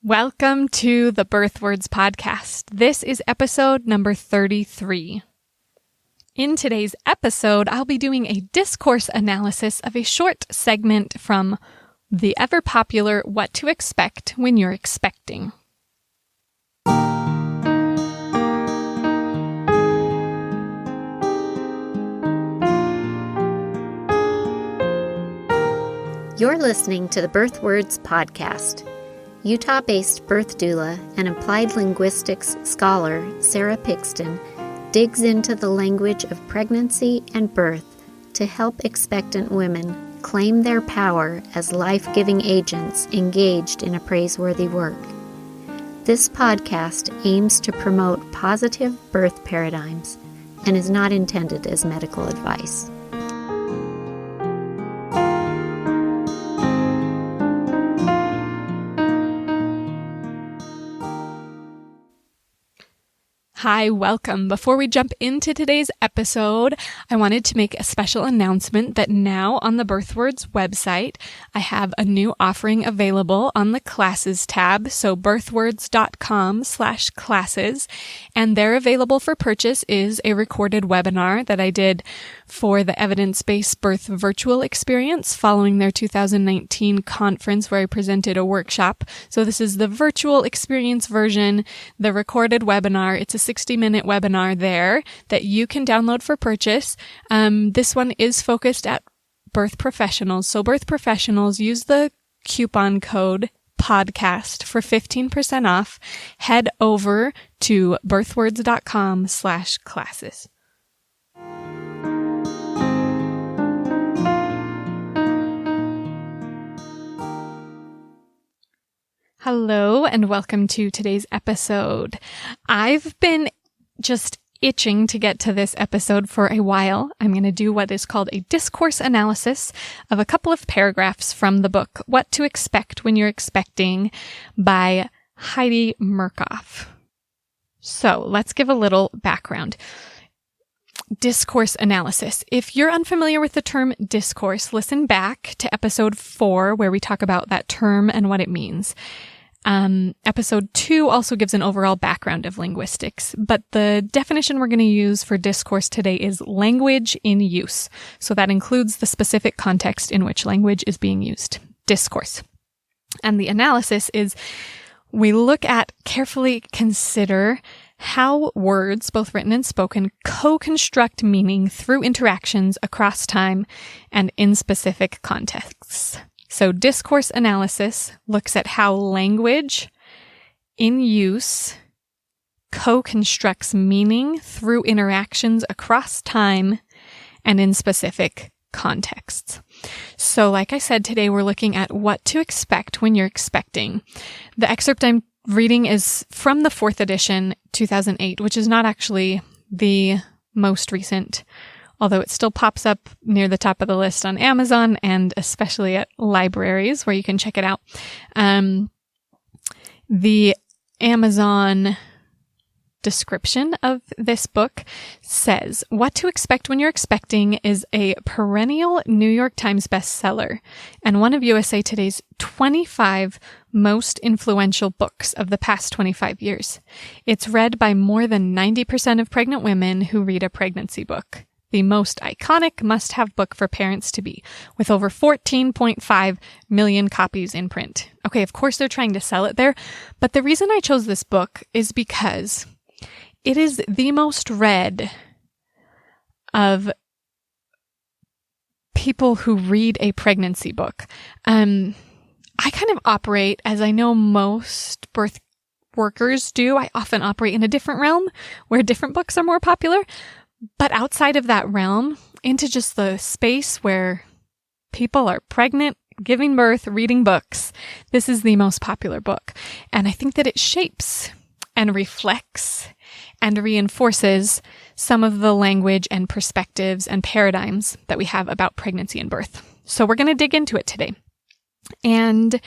Welcome to the Birth Words Podcast. This is episode number 33. In today's episode, I'll be doing a discourse analysis of a short segment from the ever-popular What to Expect When You're Expecting. You're listening to the Birth Words Podcast. Utah-based birth doula and applied linguistics scholar Sara digs into the language of pregnancy and birth to help expectant women claim their power as life-giving agents engaged in a praiseworthy work. This podcast aims to promote positive birth paradigms and is not intended as medical advice. Hi, welcome. Before we jump into today's episode, I wanted to make a special announcement that now on the BirthWords website, I have a new offering available on the classes tab, so birthwords.com/classes, and there available for purchase is a recorded webinar that I did for the Evidence-Based Birth Virtual Experience following their 2019 conference where I presented a workshop. So this is the virtual experience version, the recorded webinar. It's a 60-minute webinar there that you can download for purchase. This one is focused at birth professionals. So birth professionals, use the coupon code podcast for 15% off. Head over to birthwords.com/classes. Hello and welcome to today's episode. I've been just itching to get to this episode for a while. I'm going to do what is called a discourse analysis of a couple of paragraphs from the book, What to Expect When You're Expecting by Heidi Murkoff. So let's give a little background. Discourse analysis. If you're unfamiliar with the term discourse, listen back to episode 4 where we talk about that term and what it means. Episode 2 also gives an overall background of linguistics, but the definition we're going to use for discourse today is language in use. So that includes the specific context in which language is being used. Discourse. And the analysis is we look at, carefully consider how words, both written and spoken, co-construct meaning through interactions across time and in specific contexts. So discourse analysis looks at how language in use co-constructs meaning through interactions across time and in specific contexts. So like I said, today we're looking at what to expect when you're expecting. The excerpt I'm reading is from the 4th edition, 2008, which is not actually the most recent, although it still pops up near the top of the list on Amazon and especially at libraries where you can check it out. The Amazon description of this book says, What to Expect When You're Expecting is a perennial New York Times bestseller and one of USA Today's 25 most influential books of the past 25 years. It's read by more than 90% of pregnant women who read a pregnancy book. The most iconic must-have book for parents to be, with over 14.5 million copies in print. Okay, of course they're trying to sell it there, but the reason I chose this book is because it is the most read of people who read a pregnancy book. I kind of operate, as I know most birth workers do, I often operate in a different realm where different books are more popular. But outside of that realm, into just the space where people are pregnant, giving birth, reading books, this is the most popular book. And I think that it shapes and reflects and reinforces some of the language and perspectives and paradigms that we have about pregnancy and birth. So we're going to dig into it today. And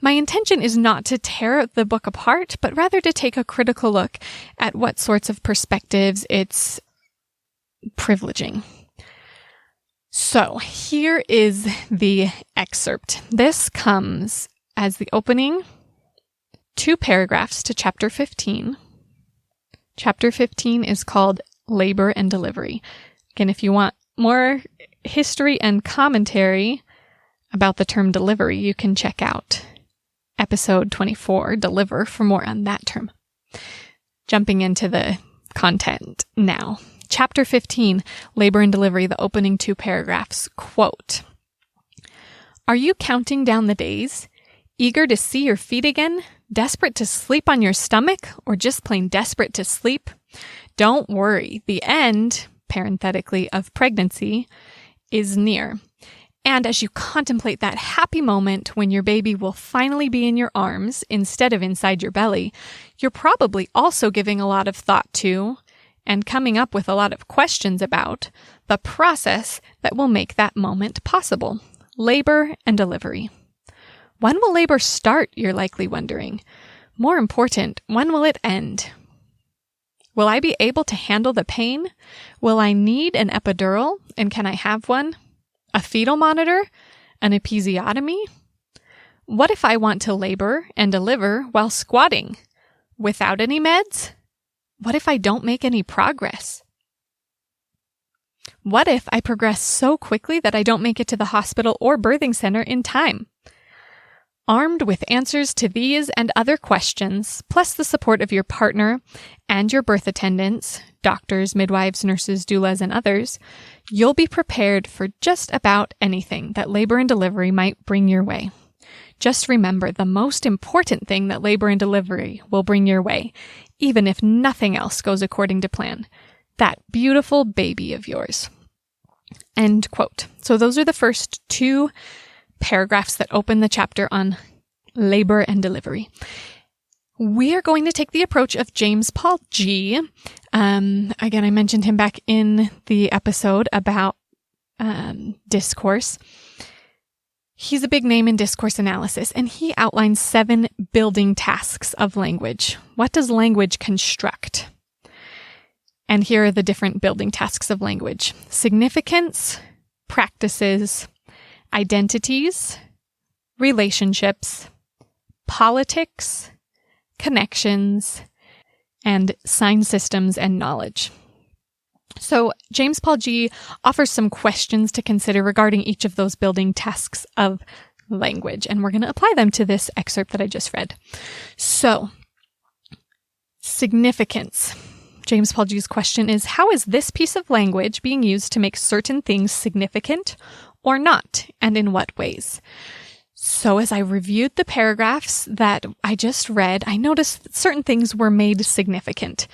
my intention is not to tear the book apart, but rather to take a critical look at what sorts of perspectives it's privileging. So here is the excerpt. This comes as the opening 2 paragraphs to chapter 15. Chapter 15 is called Labor and Delivery. Again, if you want more history and commentary about the term delivery, you can check out episode 24, Deliver, for more on that term. Jumping into the content now. Chapter 15, Labor and Delivery, the opening 2 paragraphs, quote, "Are you counting down the days, eager to see your feet again, desperate to sleep on your stomach, or just plain desperate to sleep? Don't worry, the end, parenthetically, of pregnancy is near. And as you contemplate that happy moment when your baby will finally be in your arms instead of inside your belly, you're probably also giving a lot of thought to and coming up with a lot of questions about the process that will make that moment possible. Labor and delivery. When will labor start, you're likely wondering. More important, when will it end? Will I be able to handle the pain? Will I need an epidural, and can I have one? A fetal monitor? An episiotomy? What if I want to labor and deliver while squatting? Without any meds? What if I don't make any progress? What if I progress so quickly that I don't make it to the hospital or birthing center in time? Armed with answers to these and other questions, plus the support of your partner and your birth attendants, doctors, midwives, nurses, doulas, and others, you'll be prepared for just about anything that labor and delivery might bring your way. Just remember the most important thing that labor and delivery will bring your way, even if nothing else goes according to plan. That beautiful baby of yours." End quote. So those are the first 2 paragraphs that open the chapter on labor and delivery. We are going to take the approach of James Paul G. Again, I mentioned him back in the episode about discourse. He's a big name in discourse analysis, and he outlines 7 building tasks of language. What does language construct? And here are the different building tasks of language: significance, practices, identities, relationships, politics, connections, and sign systems and knowledge. So James Paul G offers some questions to consider regarding each of those building tasks of language, and we're going to apply them to this excerpt that I just read. So, significance. James Paul G's question is, how is this piece of language being used to make certain things significant or not, and in what ways? So as I reviewed the paragraphs that I just read, I noticed that certain things were made significant.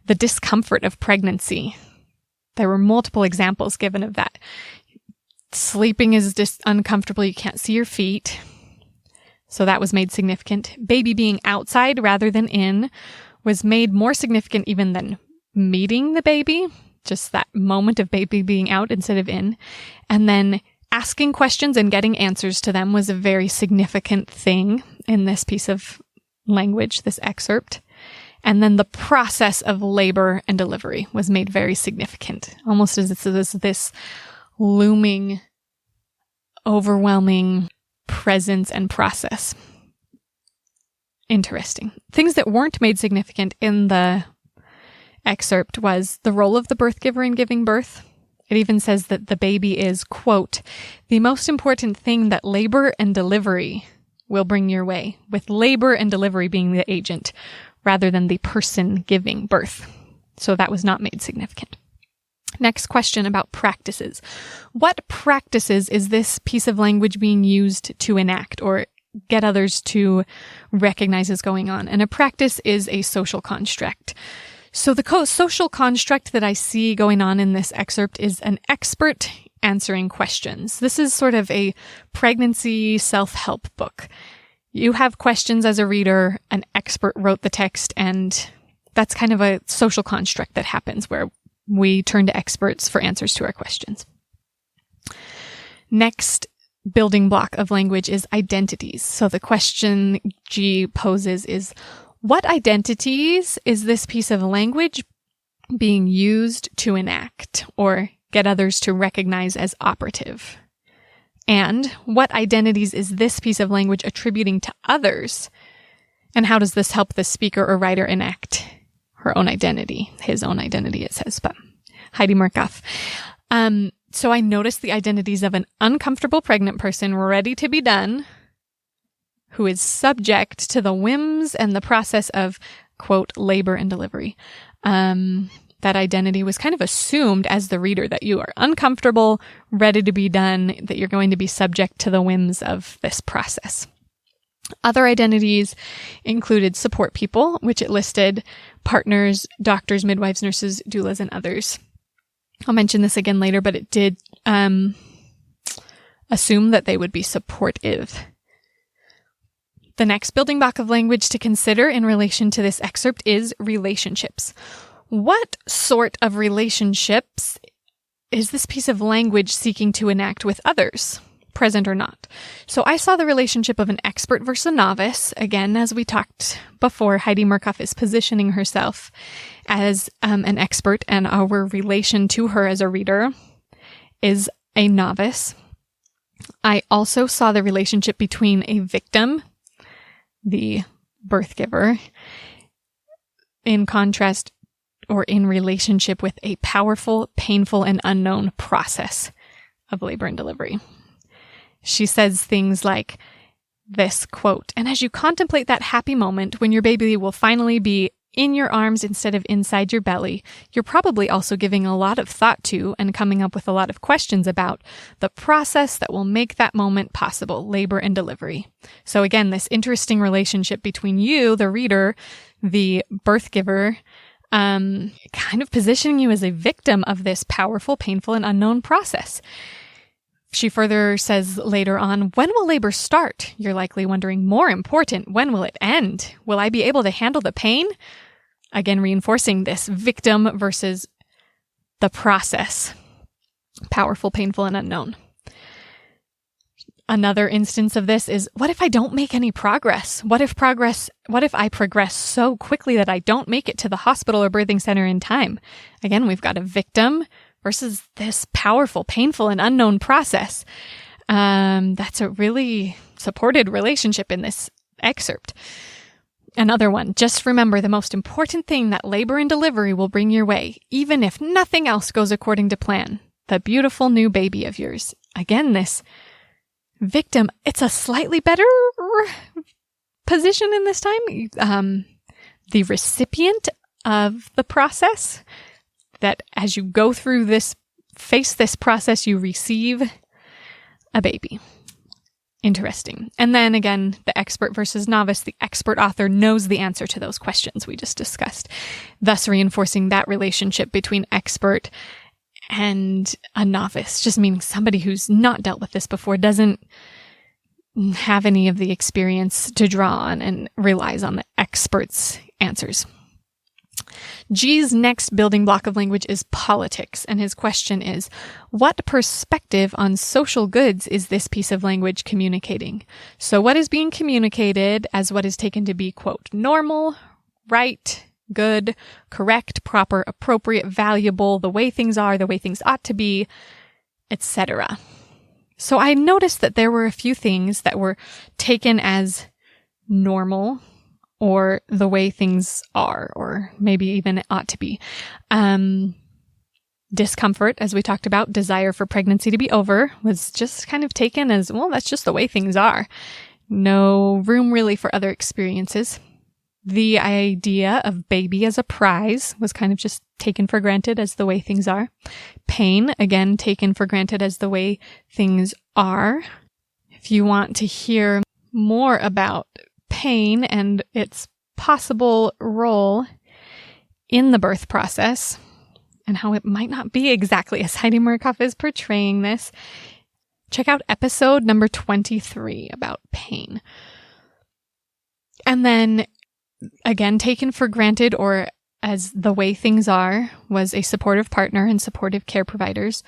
The discomfort of pregnancy. There were multiple examples given of that. Sleeping is just uncomfortable. You can't see your feet. So that was made significant. Baby being outside rather than in was made more significant even than meeting the baby. Just that moment of baby being out instead of in. And then asking questions and getting answers to them was a very significant thing in this piece of language, this excerpt. And then the process of labor and delivery was made very significant, almost as this looming, overwhelming presence and process. Interesting. Things that weren't made significant in the excerpt was the role of the birth giver in giving birth. It even says that the baby is, quote, the most important thing that labor and delivery will bring your way, with labor and delivery being the agent rather than the person giving birth. So that was not made significant. Next question about practices. What practices is this piece of language being used to enact or get others to recognize as going on? And a practice is a social construct. So the social construct that I see going on in this excerpt is an expert answering questions. This is sort of a pregnancy self-help book. You have questions as a reader, an expert wrote the text, and that's kind of a social construct that happens where we turn to experts for answers to our questions. Next building block of language is identities. So the question G poses is, what identities is this piece of language being used to enact or get others to recognize as operative? And what identities is this piece of language attributing to others And how does this help the speaker or writer enact her own identity? His own identity, it says, but Heidi Murkoff. So I noticed the identities of an uncomfortable pregnant person ready to be done, who is subject to the whims and the process of, quote, labor and delivery. That identity was kind of assumed as the reader, that you are uncomfortable, ready to be done, that you're going to be subject to the whims of this process. Other identities included support people, which it listed partners, doctors, midwives, nurses, doulas, and others. I'll mention this again later, but it did assume that they would be supportive. The next building block of language to consider in relation to this excerpt is relationships. What sort of relationships is this piece of language seeking to enact with others, present or not? So I saw the relationship of an expert versus a novice. Again, as we talked before, Heidi Murkoff is positioning herself as an expert, and our relation to her as a reader is a novice. I also saw the relationship between a victim, the birth giver, in contrast or in relationship with a powerful, painful, and unknown process of labor and delivery. She says things like this, quote, "And as you contemplate that happy moment when your baby will finally be in your arms instead of inside your belly, you're probably also giving a lot of thought to and coming up with a lot of questions about the process that will make that moment possible, labor and delivery." So again, this interesting relationship between you, the reader, the birth giver, kind of positioning you as a victim of this powerful, painful, and unknown process. She further says later on, "When will labor start?" You're likely wondering, more important, when will it end? Will I be able to handle the pain? Again, reinforcing this victim versus the process. Powerful, painful, and unknown. Another instance of this is, what if I don't make any progress? What if I progress so quickly that I don't make it to the hospital or birthing center in time? Again, we've got a victim versus this powerful, painful, and unknown process. That's a really supported relationship in this excerpt. Another one, just remember the most important thing that labor and delivery will bring your way, even if nothing else goes according to plan, the beautiful new baby of yours. Again, this victim, it's a slightly better position in this time. The recipient of the process, that as you go through this, face this process, you receive a baby. Interesting. And then again, the expert versus novice, the expert author knows the answer to those questions we just discussed, thus reinforcing that relationship between expert and a novice, just meaning somebody who's not dealt with this before, doesn't have any of the experience to draw on and relies on the expert's answers. G's next building block of language is politics, and his question is, what perspective on social goods is this piece of language communicating? So what is being communicated as what is taken to be, quote, normal, right, good, correct, proper, appropriate, valuable, the way things are, the way things ought to be, etc. So I noticed that there were a few things that were taken as normal, or the way things are, or maybe even ought to be. Discomfort, as we talked about, desire for pregnancy to be over, was just kind of taken as, well, that's just the way things are. No room really for other experiences. The idea of baby as a prize was kind of just taken for granted as the way things are. Pain, again, taken for granted as the way things are. If you want to hear more about pain and its possible role in the birth process and how it might not be exactly as Heidi Murkoff is portraying this, check out episode number 23 about pain. And then again, taken for granted or as the way things are was a supportive partner and supportive care providers,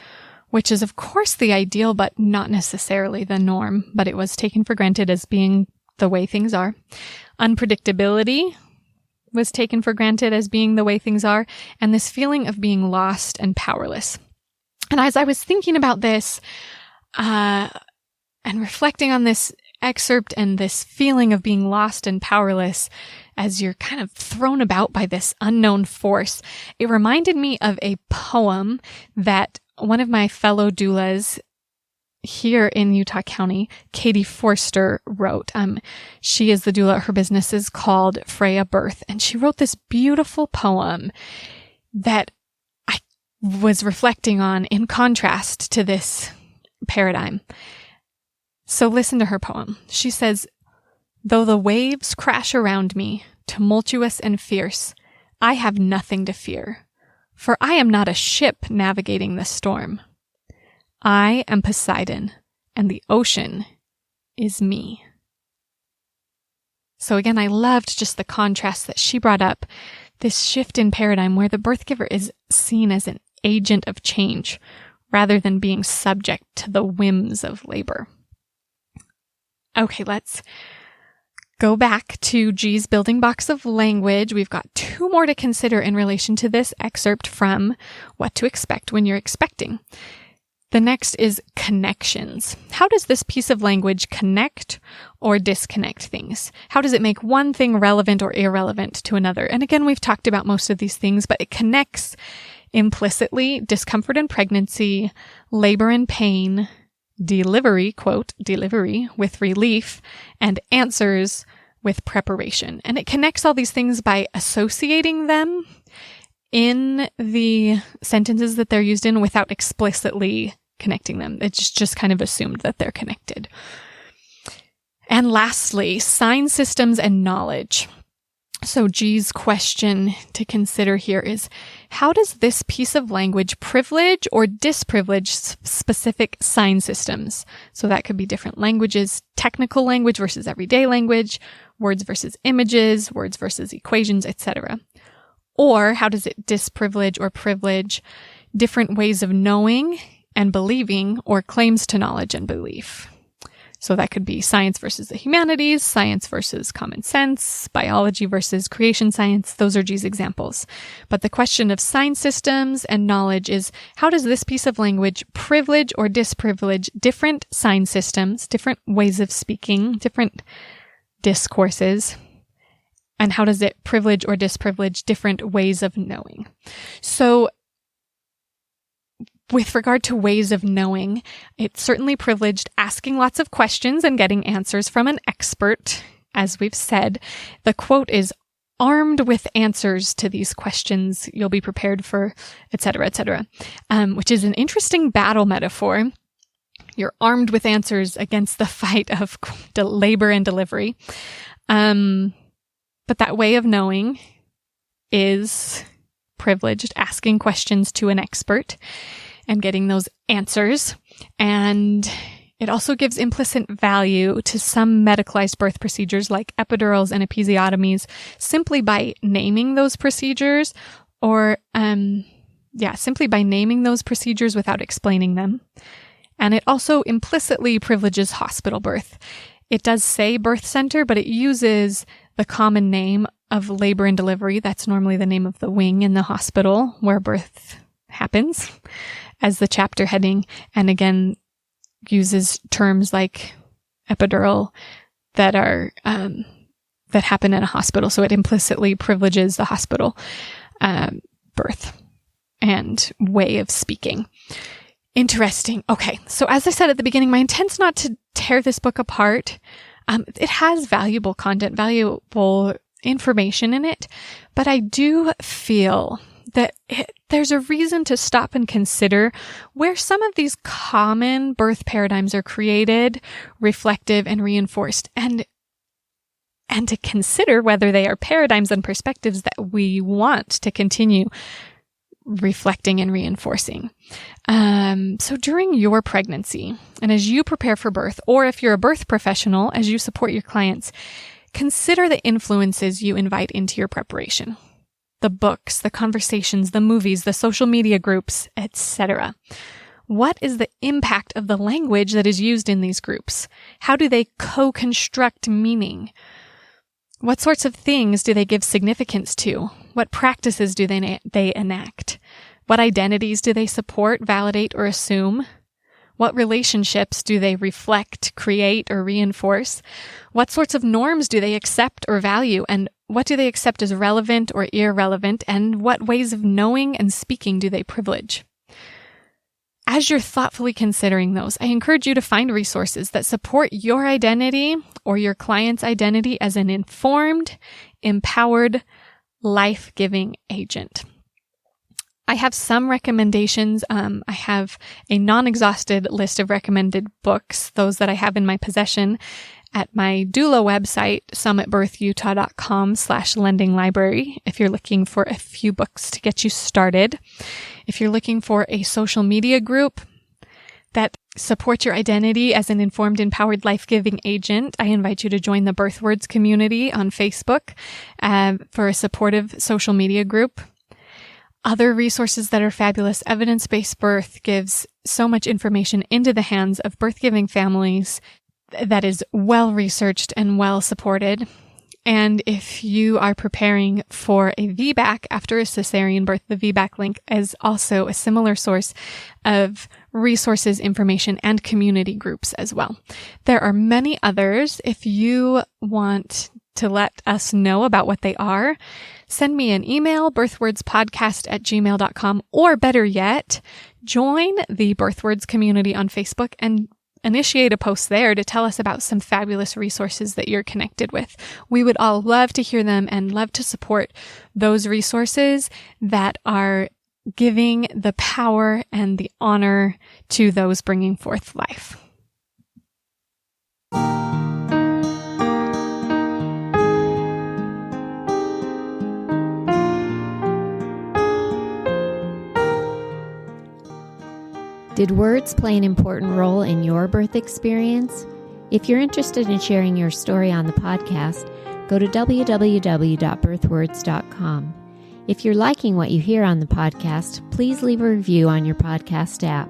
which is of course the ideal, but not necessarily the norm, but it was taken for granted as being the way things are. Unpredictability was taken for granted as being the way things are, and this feeling of being lost and powerless. And as I was thinking about this, and reflecting on this excerpt and this feeling of being lost and powerless as you're kind of thrown about by this unknown force, it reminded me of a poem that one of my fellow doulas here in Utah County, Katie Forster, wrote. She is the doula. Her business is called Freya Birth, and she wrote this beautiful poem that I was reflecting on in contrast to this paradigm. So listen to her poem. She says, "Though the waves crash around me, tumultuous and fierce, I have nothing to fear, for I am not a ship navigating the storm. I am Poseidon, and the ocean is me." So again, I loved just the contrast that she brought up, this shift in paradigm where the birth giver is seen as an agent of change rather than being subject to the whims of labor. Okay, let's go back to G's building blocks of language. We've got 2 more to consider in relation to this excerpt from What to Expect When You're Expecting. The next is connections. How does this piece of language connect or disconnect things? How does it make one thing relevant or irrelevant to another? And again, we've talked about most of these things, but it connects implicitly discomfort and pregnancy, labor and pain, delivery, quote, delivery with relief, and answers with preparation. And it connects all these things by associating them in the sentences that they're used in without explicitly connecting them. It's just kind of assumed that they're connected. And lastly, sign systems and knowledge. So G's question to consider here is, how does this piece of language privilege or disprivilege specific sign systems? So that could be different languages, technical language versus everyday language, words versus images, words versus equations, etc. Or how does it disprivilege or privilege different ways of knowing and believing or claims to knowledge and belief? So that could be science versus the humanities, science versus common sense, biology versus creation science. Those are G's examples. But the question of sign systems and knowledge is, how does this piece of language privilege or disprivilege different sign systems, different ways of speaking, different discourses? And how does it privilege or disprivilege different ways of knowing? So with regard to ways of knowing, it's certainly privileged asking lots of questions and getting answers from an expert. As we've said, the quote is, "Armed with answers to these questions, you'll be prepared for," etc., etc., which is an interesting battle metaphor. You're armed with answers against the fight of labor and delivery. But that way of knowing is privileged, asking questions to an expert and getting those answers. And it also gives implicit value to some medicalized birth procedures like epidurals and episiotomies simply by naming those procedures or, simply by naming those procedures without explaining them. And it also implicitly privileges hospital birth. It does say birth center, but it uses the common name of labor and delivery. That's normally the name of the wing in the hospital where birth happens as the chapter heading. And again, uses terms like epidural that are, that happen in a hospital. So it implicitly privileges the hospital, birth and way of speaking. Interesting. Okay. So as I said at the beginning, my intent's not to tear this book apart. It has valuable content, valuable information in it, but I do feel that there's a reason to stop and consider where some of these common birth paradigms are created, reflective, and reinforced, and to consider whether they are paradigms and perspectives that we want to continue reflecting and reinforcing. So during your pregnancy and as you prepare for birth, or if you're a birth professional, as you support your clients, consider the influences you invite into your preparation. The books, the conversations, the movies, the social media groups, etc. What is the impact of the language that is used in these groups? How do they co-construct meaning? What sorts of things do they give significance to? What practices do they enact? What identities do they support, validate, or assume? What relationships do they reflect, create, or reinforce? What sorts of norms do they accept or value? And what do they accept as relevant or irrelevant? And what ways of knowing and speaking do they privilege? As you're thoughtfully considering those, I encourage you to find resources that support your identity or your client's identity as an informed, empowered, life-giving agent. I have some recommendations. I have a non-exhausted list of recommended books, those that I have in my possession, at my doula website, summitbirthutah.com/lending-library, if you're looking for a few books to get you started. If you're looking for a social media group that supports your identity as an informed, empowered, life-giving agent, I invite you to join the BirthWords community on Facebook for a supportive social media group. Other resources that are fabulous. Evidence-Based Birth gives so much information into the hands of birth-giving families that is well-researched and well-supported. And if you are preparing for a VBAC after a cesarean birth, the VBAC link is also a similar source of resources, information, and community groups as well. There are many others. If you want to let us know about what they are, send me an email, birthwordspodcast@gmail.com, or better yet, join the BirthWords community on Facebook and initiate a post there to tell us about some fabulous resources that you're connected with. We would all love to hear them and love to support those resources that are giving the power and the honor to those bringing forth life. Did words play an important role in your birth experience? If you're interested in sharing your story on the podcast, go to www.birthwords.com. If you're liking what you hear on the podcast, please leave a review on your podcast app.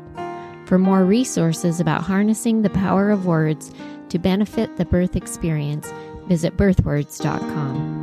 For more resources about harnessing the power of words to benefit the birth experience, visit birthwords.com.